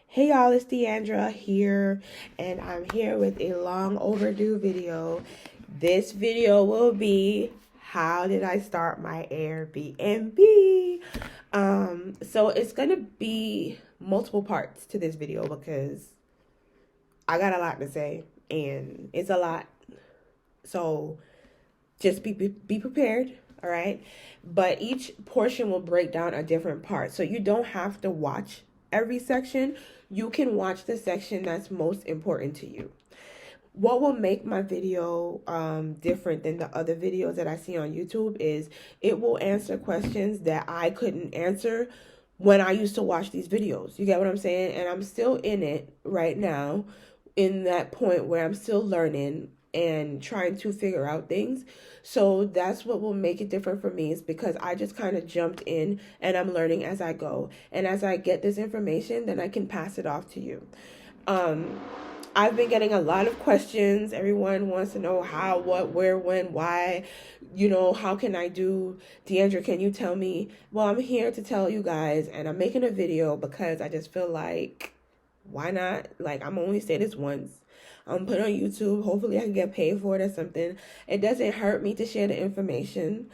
Hey y'all, it's Deandra here, and I'm here with a long overdue video. This video will be how did I start my Airbnb? So it's gonna be multiple parts to this video because I got a lot to say and it's a lot. So just be prepared, all right? But each portion will break down a different part. So you don't have to watch every section. You can watch the section that's most important to you. What will make my video different than the other videos that I see on YouTube is it will answer questions that I couldn't answer when I used to watch these videos. You get what I'm saying? And I'm still in it right now, in that point where I'm still learning and trying to figure out things. So that's what will make it different for me, is because I just kind of jumped in and I'm learning as I go. And as I get this information, then I can pass it off to you. I've been getting a lot of questions. Everyone wants to know how, what, where, when, why. How can I do? Deandra, can you tell me? Well, I'm here to tell you guys, and I'm making a video because I just feel like, why not? Like, I'm only say this once. I'm put on YouTube. Hopefully I can get paid for it or something. It doesn't hurt me to share the information,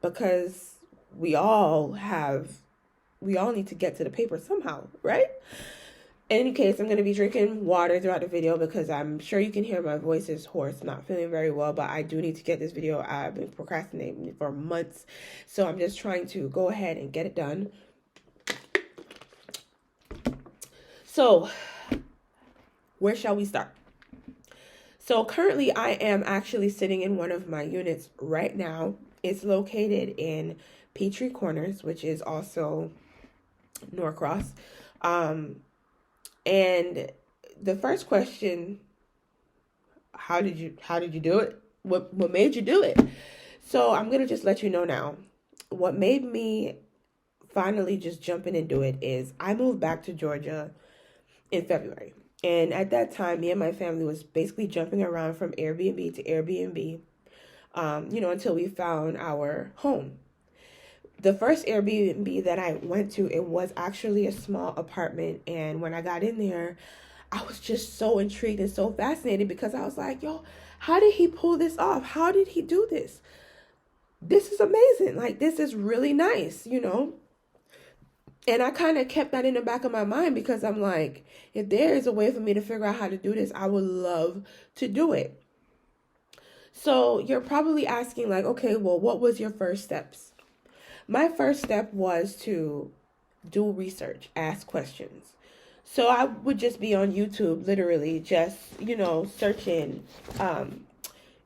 because we all need to get to the paper somehow, right? In any case, I'm going to be drinking water throughout the video because I'm sure you can hear my voice is hoarse, not feeling very well, but I do need to get this video out. I've been procrastinating for months, so I'm just trying to go ahead and get it done. So, where shall we start? So currently I am actually sitting in one of my units right now. It's located in Petrie Corners, which is also Norcross. And the first question, how did you do it? What made you do it? So I'm going to just let you know now. What made me finally just jump in and do it is I moved back to Georgia in February. And at that time, me and my family was basically jumping around from Airbnb to Airbnb, until we found our home. The first Airbnb that I went to, it was actually a small apartment. And when I got in there, I was just so intrigued and so fascinated because I was like, yo, how did he pull this off? How did he do this? This is amazing. Like, this is really nice, And I kind of kept that in the back of my mind because I'm like, if there is a way for me to figure out how to do this, I would love to do it. So you're probably asking like, okay, well, what was your first steps? My first step was to do research, ask questions. So I would just be on YouTube, literally just, searching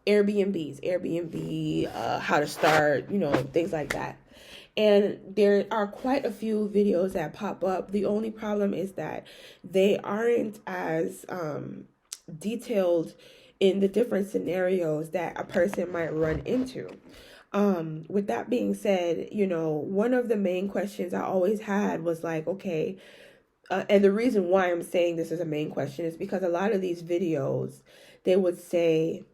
Airbnb, how to start, things like that. And there are quite a few videos that pop up. The only problem is that they aren't as detailed in the different scenarios that a person might run into. With that being said, one of the main questions I always had was like, okay, and the reason why I'm saying this is a main question is because a lot of these videos, they would say,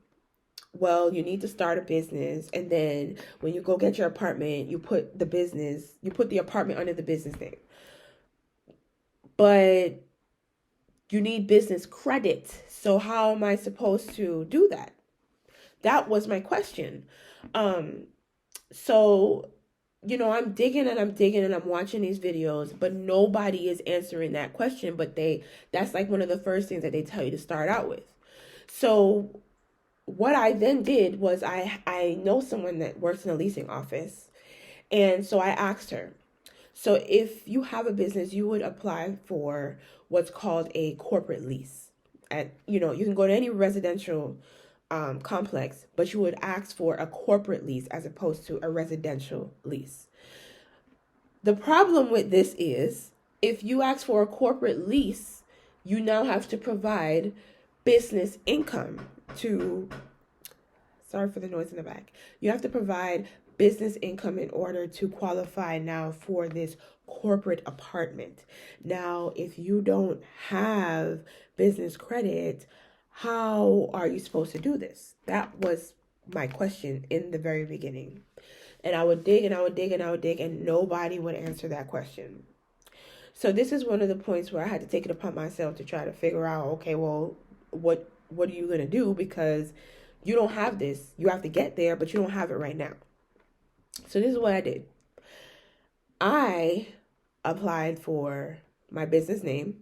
well, you need to start a business, and then when you go get your apartment, you put the apartment under the business name. But you need business credit. So how am I supposed to do that? That was my question. So, I'm digging and I'm watching these videos, but nobody is answering that question. But that's like one of the first things that they tell you to start out with. So what I then did was I know someone that works in a leasing office. And so I asked her, so if you have a business, you would apply for what's called a corporate lease. You can go to any residential complex, but you would ask for a corporate lease as opposed to a residential lease. The problem with this is if you ask for a corporate lease, you now have to provide business income sorry for the noise in the back. You have to provide business income in order to qualify now for this corporate apartment. Now, if you don't have business credit, how are you supposed to do this? That was my question in the very beginning. And I would dig and I would dig and I would dig, and nobody would answer that question. So this is one of the points where I had to take it upon myself to try to figure out, okay, well, what are you going to do? Because you don't have this. You have to get there, but you don't have it right now. So this is what I did. I applied for my business name,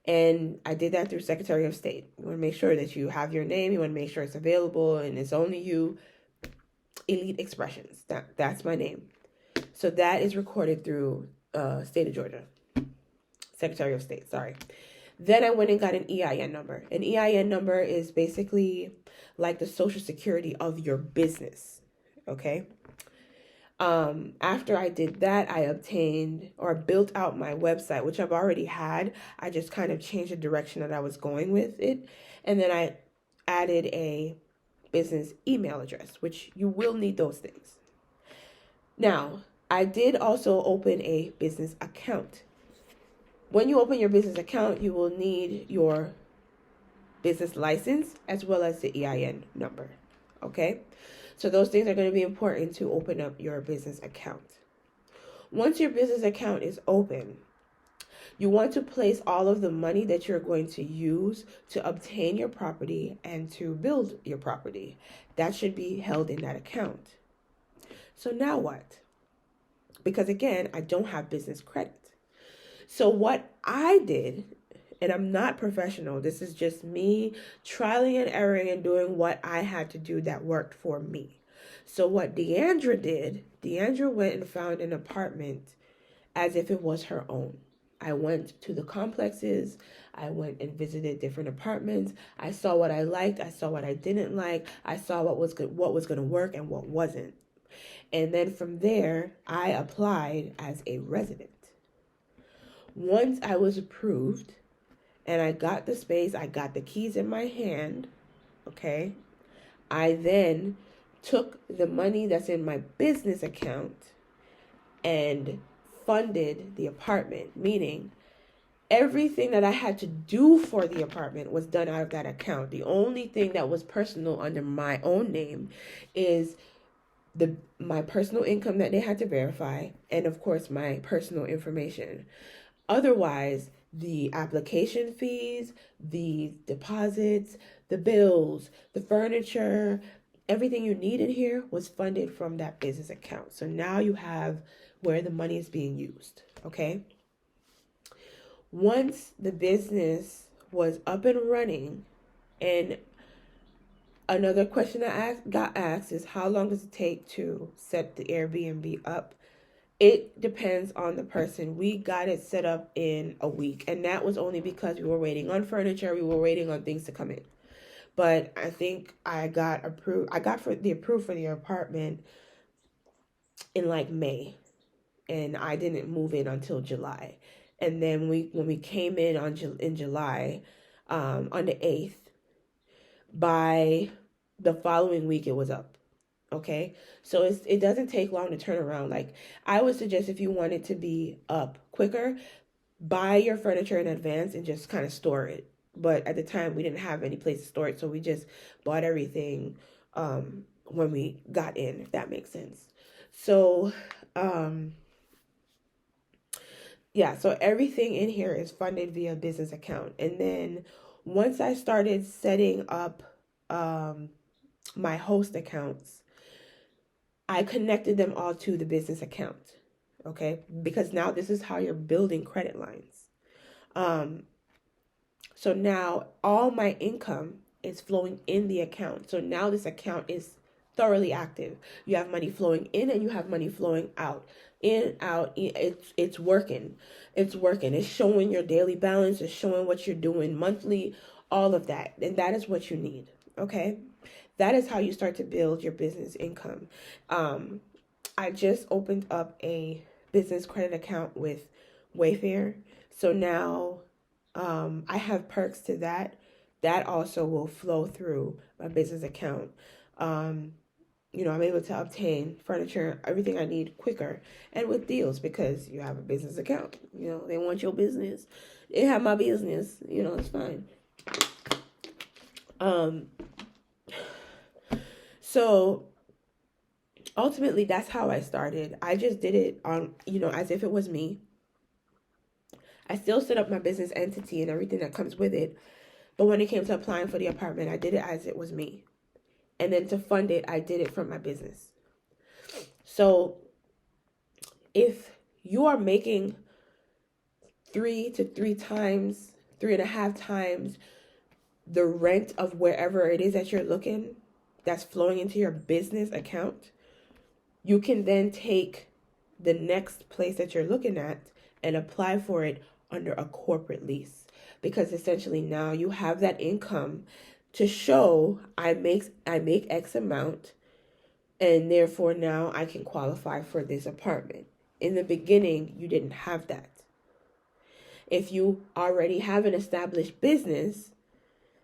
and I did that through Secretary of State. You want to make sure that you have your name. You want to make sure it's available and it's only you. Elite Expressions. That's my name. So that is recorded through state of Georgia. Secretary of State, sorry. Then I went and got an EIN number. An EIN number is basically like the social security of your business. Okay. After I did that, I obtained or built out my website, which I've already had. I just kind of changed the direction that I was going with it. And then I added a business email address, which you will need those things. Now, I did also open a business account. When you open your business account, you will need your business license as well as the EIN number. Okay? So those things are going to be important to open up your business account. Once your business account is open, you want to place all of the money that you're going to use to obtain your property and to build your property. That should be held in that account. So now what? Because again, I don't have business credit. So what I did, and I'm not professional, this is just me trialing and erroring and doing what I had to do that worked for me. So what Deandra did, Deandra went and found an apartment as if it was her own. I went to the complexes. I went and visited different apartments. I saw what I liked. I saw what I didn't like. I saw what was good, what was going to work and what wasn't. And then from there, I applied as a resident. Once I was approved and I got the space, I got the keys in my hand, okay? I then took the money that's in my business account and funded the apartment, meaning everything that I had to do for the apartment was done out of that account. The only thing that was personal under my own name is my personal income that they had to verify, and of course my personal information. Otherwise, the application fees, the deposits, the bills, the furniture, everything you need in here was funded from that business account. So now you have where the money is being used, okay? Once the business was up and running, and another question I got asked is, how long does it take to set the Airbnb up? It depends on the person. We got it set up in a week, and that was only because we were waiting on furniture. We were waiting on things to come in. But I think I got approved. I got approved for the apartment in like May, and I didn't move in until July. And then when we came in in July, on the 8th, by the following week it was up. Okay, so it doesn't take long to turn around. Like, I would suggest, if you want it to be up quicker, buy your furniture in advance and just kind of store it. But at the time, we didn't have any place to store it, so we just bought everything when we got in, if that makes sense. So, yeah, so everything in here is funded via business account. And then once I started setting up my host accounts, I connected them all to the business account, okay? Because now this is how you're building credit lines. So now all my income is flowing in the account. So now this account is thoroughly active. You have money flowing in and you have money flowing out. In, out, it's working. It's working. It's showing your daily balance. It's showing what you're doing monthly, all of that. And that is what you need, okay? That is how you start to build your business income. I just opened up a business credit account with Wayfair. So now I have perks to that. That also will flow through my business account. You know, I'm able to obtain furniture, everything I need quicker and with deals because you have a business account. You know, they want your business. They have my business. You know, it's fine. So ultimately, that's how I started. I just did it on, you know, as if it was me. I still set up my business entity and everything that comes with it. But when it came to applying for the apartment, I did it as it was me. And then to fund it, I did it from my business. So if you are making 3.5 times the rent of wherever it is that you're looking, that's flowing into your business account, you can then take the next place that you're looking at and apply for it under a corporate lease. Because essentially now you have that income to show I make X amount, and therefore now I can qualify for this apartment. In the beginning, you didn't have that. If you already have an established business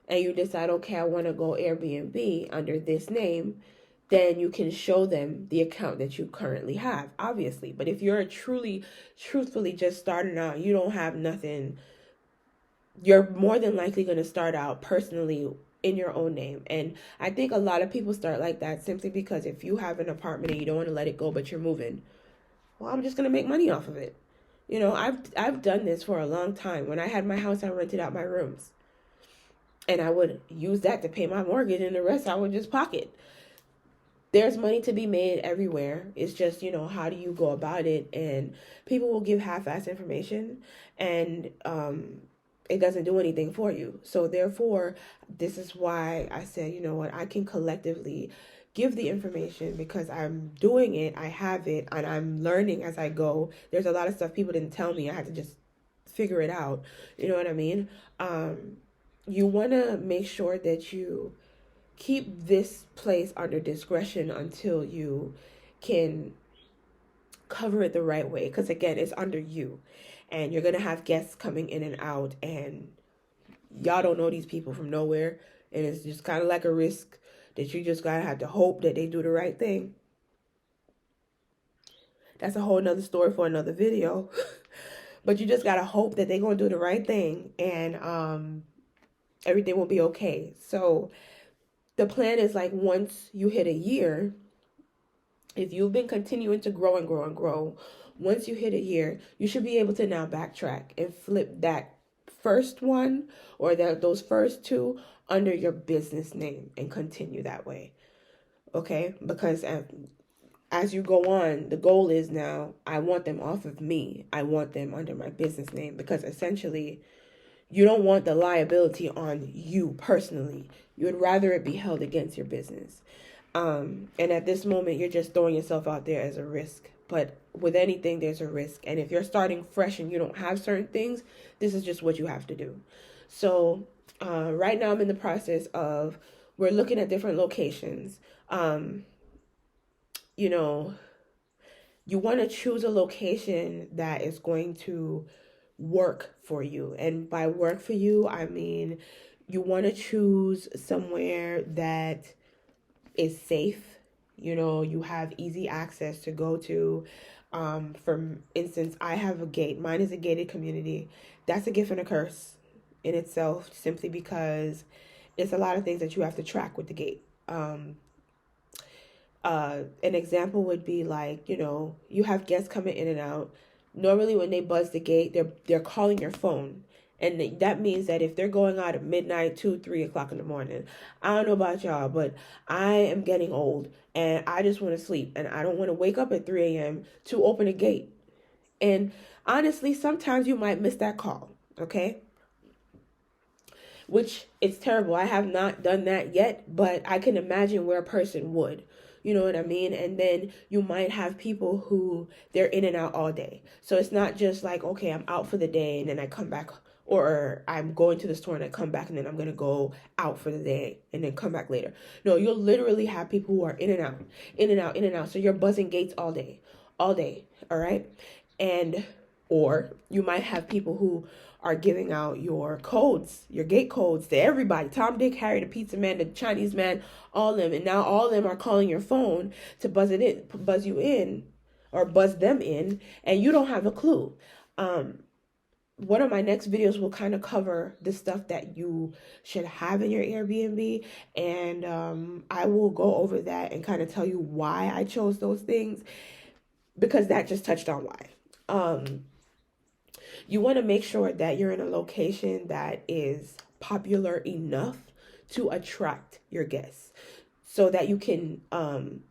and you decide, okay, I want to go Airbnb under this name, then you can show them the account that you currently have, obviously. But if you're truthfully just starting out, you don't have nothing, you're more than likely going to start out personally in your own name. And I think a lot of people start like that simply because if you have an apartment and you don't want to let it go, but you're moving, well, I'm just going to make money off of it. You know, I've done this for a long time. When I had my house, I rented out my rooms. And I would use that to pay my mortgage, and the rest I would just pocket. There's money to be made everywhere. It's just, how do you go about it? And people will give half-assed information, and it doesn't do anything for you. So therefore, this is why I said, you know what, I can collectively give the information because I'm doing it, I have it, and I'm learning as I go. There's a lot of stuff people didn't tell me. I had to just figure it out. You know what I mean? You want to make sure that you keep this place under discretion until you can cover it the right way. Because again, it's under you. And you're going to have guests coming in and out. And y'all don't know these people from nowhere. And it's just kind of like a risk that you just got to have to hope that they do the right thing. That's a whole nother story for another video. But you just got to hope that they're going to do the right thing. And everything will be okay. So the plan is like once you hit a year, if you've been continuing to grow and grow and grow, once you hit a year, you should be able to now backtrack and flip that first one or those first two under your business name and continue that way. Okay? Because as you go on, the goal is now I want them off of me. I want them under my business name because essentially you don't want the liability on you personally. You would rather it be held against your business. And at this moment, you're just throwing yourself out there as a risk. But with anything, there's a risk. And if you're starting fresh and you don't have certain things, this is just what you have to do. So right now I'm in the process of, we're looking at different locations. You want to choose a location that is going to work for you. And by work for you, I mean you want to choose somewhere that is safe. You have easy access to go to. For instance, I have a gate. Mine is a gated community. That's a gift and a curse in itself, simply because it's a lot of things that you have to track with the gate. An example would be like, you have guests coming in and out. Normally when they buzz the gate, they're calling your phone. And that means that if they're going out at midnight, 2, 3 o'clock in the morning, I don't know about y'all, but I am getting old and I just want to sleep. And I don't want to wake up at 3 a.m. to open a gate. And honestly, sometimes you might miss that call, okay? Which it's terrible. I have not done that yet, but I can imagine where a person would. You know what I mean? And then you might have people who they're in and out all day. So it's not just like, okay, I'm out for the day and then I come back, or I'm going to the store and I come back and then I'm going to go out for the day and then come back later. No, you'll literally have people who are in and out, in and out, in and out. So you're buzzing gates all day. All right? And, or you might have people who are giving out your codes, your gate codes to everybody. Tom, Dick, Harry, the pizza man, the Chinese man, all of them. And now all of them are calling your phone to buzz you in, or buzz them in, and you don't have a clue. One of my next videos will kind of cover the stuff that you should have in your Airbnb. And I will go over that and kind of tell you why I chose those things, because that just touched on why. You want to make sure that you're in a location that is popular enough to attract your guests so that you can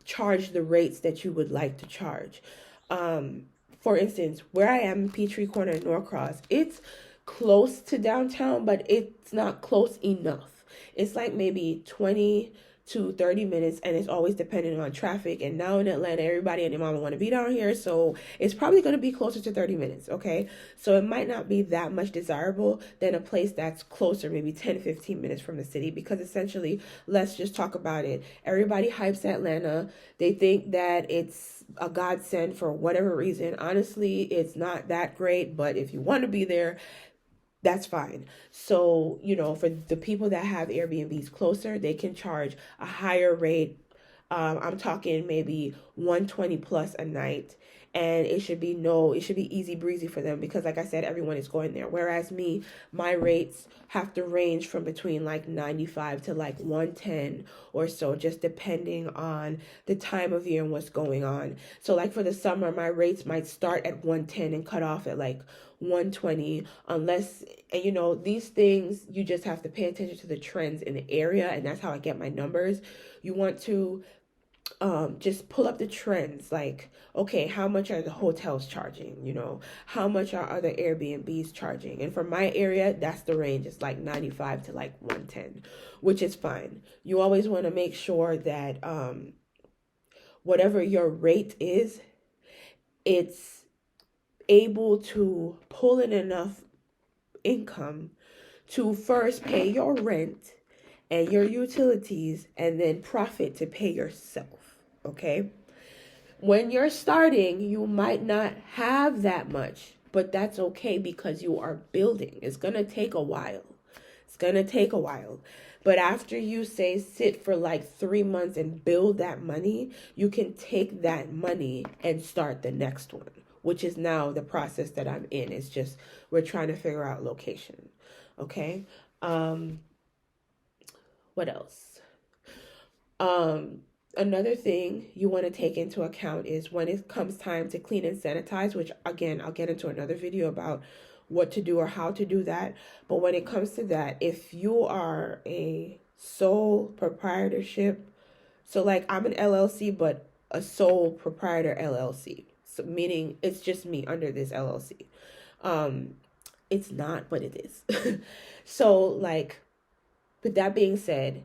charge the rates that you would like to charge. For instance, where I am in Peachtree Corner in Norcross, it's close to downtown, but it's not close enough. It's like maybe 20 to 30 minutes, and it's always dependent on traffic. And now in Atlanta, everybody and their mama want to be down here, so it's probably going to be closer to 30 minutes, okay? So it might not be that much desirable than a place that's closer, maybe 10 15 minutes from the city, because essentially, let's just talk about it. Everybody hypes Atlanta. They think that it's a godsend for whatever reason. Honestly, it's not that great, but if you want to be there, that's fine. So, for the people that have Airbnbs closer, they can charge a higher rate. I'm talking maybe 120 plus a night. And it should be easy breezy for them because, like I said, everyone is going there. Whereas me, my rates have to range from between like 95 to like 110 or so, just depending on the time of year and what's going on. So like for the summer, my rates might start at 110 and cut off at like 120, unless, and these things, you just have to pay attention to the trends in the area. And that's how I get my numbers. You want to just pull up the trends, like, okay, how much are the hotels charging? How much are other Airbnbs charging? And for my area, that's the range. It's like 95 to like 110, which is fine. You always want to make sure that whatever your rate is, it's able to pull in enough income to first pay your rent and your utilities and then profit to pay yourself, okay? When you're starting, you might not have that much, but that's okay because you are building. It's going to take a while. But after you sit for like 3 months and build that money, you can take that money and start the next one, which is now the process that I'm in. It's just we're trying to figure out location, okay? What else? Another thing you want to take into account is when it comes time to clean and sanitize, which again, I'll get into another video about what to do or how to do that. But when it comes to that, if you are a sole proprietorship, so like I'm an LLC, but a sole proprietor LLC, so meaning it's just me under this LLC. It's not, but it is. So like, with that being said,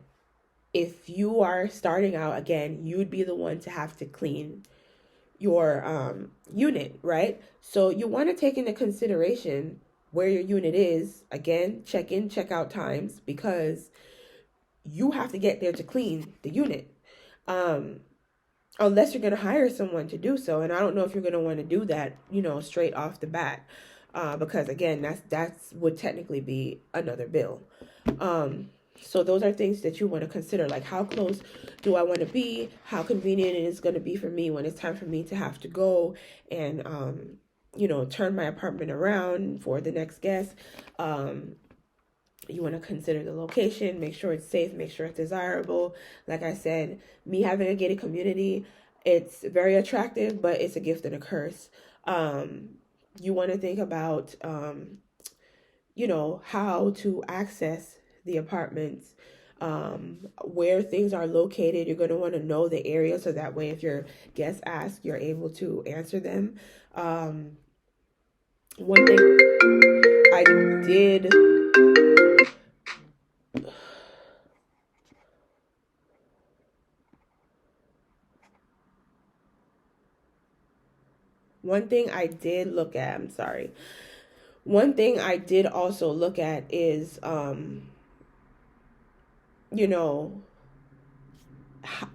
if you are starting out, again, you'd be the one to have to clean your unit, right? So you want to take into consideration where your unit is. Again, check in, check out times, because you have to get there to clean the unit. Unless you're going to hire someone to do so. And I don't know if you're going to want to do that, straight off the bat. Because again, that's would technically be another bill. So those are things that you want to consider, like how close do I want to be? How convenient it is going to be for me when it's time for me to have to go and, turn my apartment around for the next guest. You want to consider the location, make sure it's safe, make sure it's desirable. Like I said, me having a gated community, it's very attractive, but it's a gift and a curse. You want to think about, how to access the apartments, where things are located. You're going to want to know the area so that way if your guests ask, you're able to answer them. One thing I did One thing I did look at, I'm sorry. One thing I did also look at is,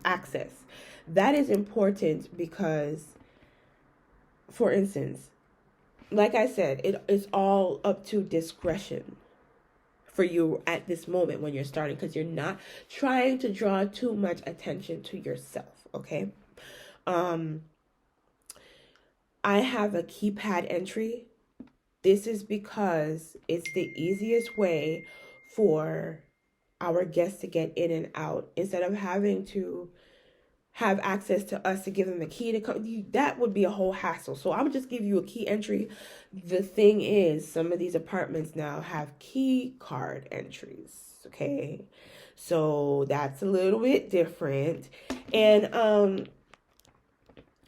access. That is important because, for instance, like I said, it is all up to discretion for you at this moment when you're starting, because you're not trying to draw too much attention to yourself, okay? I have a keypad entry. This is because it's the easiest way for our guests to get in and out instead of having to have access to us to give them a key to come. That would be a whole hassle. So I would just give you a key entry. The thing is, some of these apartments now have key card entries. Okay, so that's a little bit different. And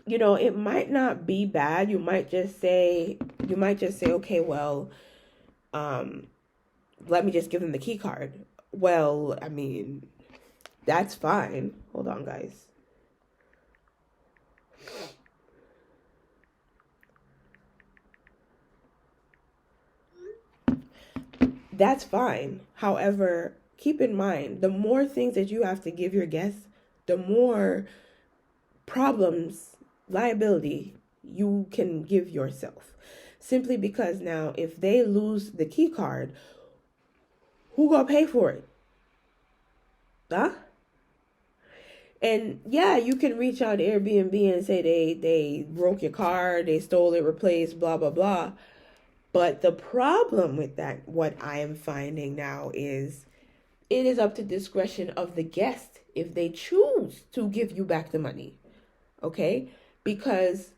you know, it might not be bad. You might just say, okay, well, let me just give them the key card. Well, I mean, that's fine. Hold on, guys. That's fine. However, keep in mind, the more things that you have to give your guests, the more problems, liability you can give yourself. Simply because now, if they lose the key card, who gonna pay for it? Huh? And yeah, you can reach out to Airbnb and say they broke your car, they stole it, replaced, blah, blah, blah. But the problem with that, what I am finding now, is it is up to discretion of the guest if they choose to give you back the money. Okay? Because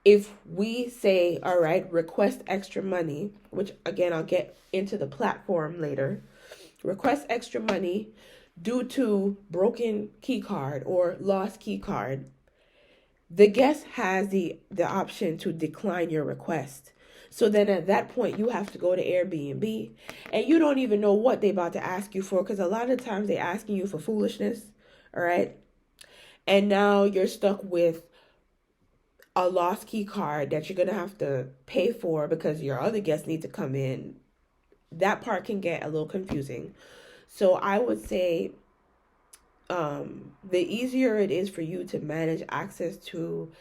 if we say, all right, request extra money, which again, I'll get into the platform later, request extra money due to broken key card or lost key card, the guest has the option to decline your request. So then at that point, you have to go to Airbnb and you don't even know what they're about to ask you for, because a lot of times they're asking you for foolishness, all right? And now you're stuck with a lost key card that you're going to have to pay for because your other guests need to come in. That part can get a little confusing. So I would say the easier it is for you to manage access to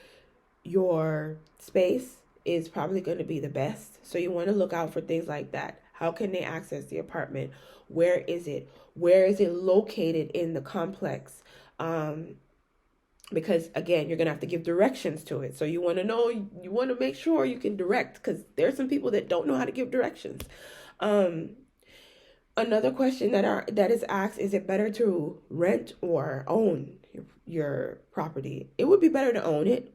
your space is probably going to be the best. So you want to look out for things like that. How can they access the apartment? Where is it? Where is it located in the complex? Because again, you're going to have to give directions to it. So you want to know, you want to make sure you can direct, because there's some people that don't know how to give directions. Another question that is asked, is it better to rent or own your property? It would be better to own it,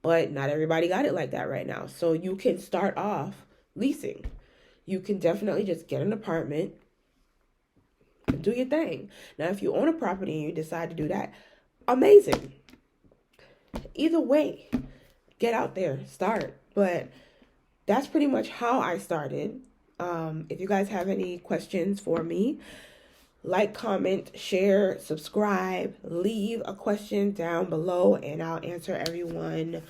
but not everybody got it like that right now. So you can start off leasing. You can definitely just get an apartment and do your thing. Now, if you own a property and you decide to do that, amazing. Either way, get out there, start. But that's pretty much how I started. If you guys have any questions for me, like, comment, share, subscribe, leave a question down below, and I'll answer everyone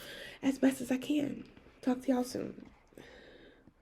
as best as I can. Talk to y'all soon.